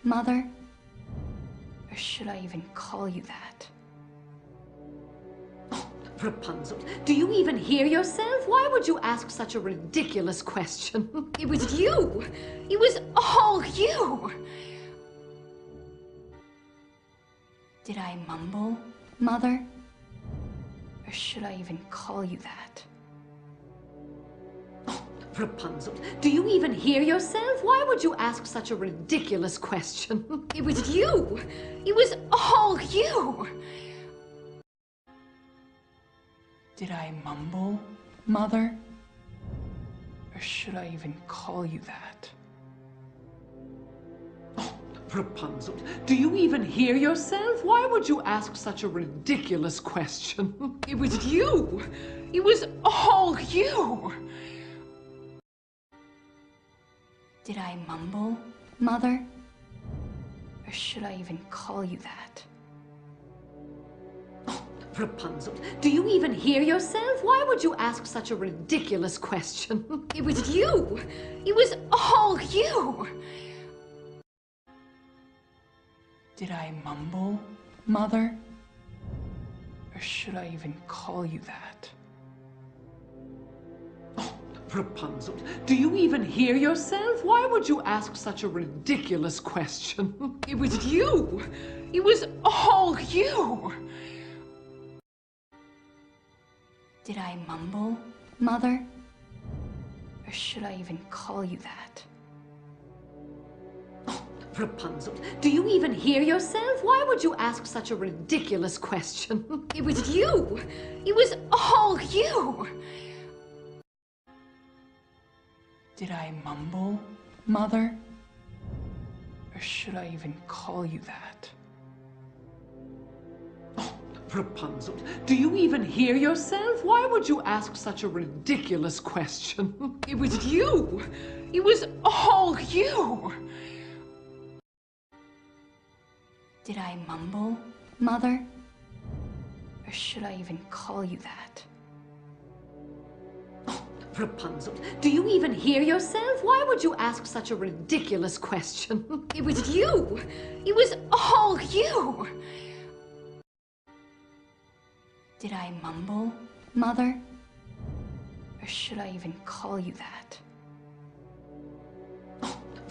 Mother? Or should I even call you that? Rapunzel, do you even hear yourself? Why would you ask such a ridiculous question? It was you! It was all you! Did I mumble, Mother? Or should I even call you that? Rapunzel, do you even hear yourself? Why would you ask such a ridiculous question? It was you! It was all you! Did I mumble, Mother? Or should I even call you that? Rapunzel, do you even hear yourself? Why would you ask such a ridiculous question? It was you! It was all you! Did I mumble, Mother? Or should I even call you that? Rapunzel, do you even hear yourself? Why would you ask such a ridiculous question? It was you! It was all you! Did I mumble, Mother? Or should I even call you that? Rapunzel, do you even hear yourself? Why would you ask such a ridiculous question? It was you! It was all you! Did I mumble, Mother? Or should I even call you that? Rapunzel, do you even hear yourself? Why would you ask such a ridiculous question? It was you! It was all you! Did I mumble, Mother? Or should I even call you that? Rapunzel, do you even hear yourself? Why would you ask such a ridiculous question? It was you! It was all you! Did I mumble, Mother? Or should I even call you that? Rapunzel, do you even hear yourself? Why would you ask such a ridiculous question? It was you! It was all you! Did I mumble, Mother? Or should I even call you that?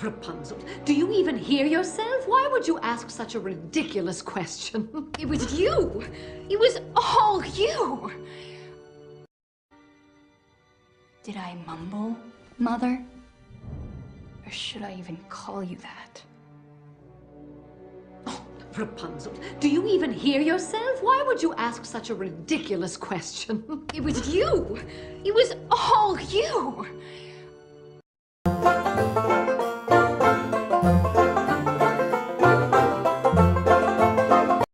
Rapunzel, do you even hear yourself? Why would you ask such a ridiculous question? It was you! It was all you! Did I mumble, Mother? Or should I even call you that? Rapunzel, do you even hear yourself? Why would you ask such a ridiculous question? It was you! It was all you!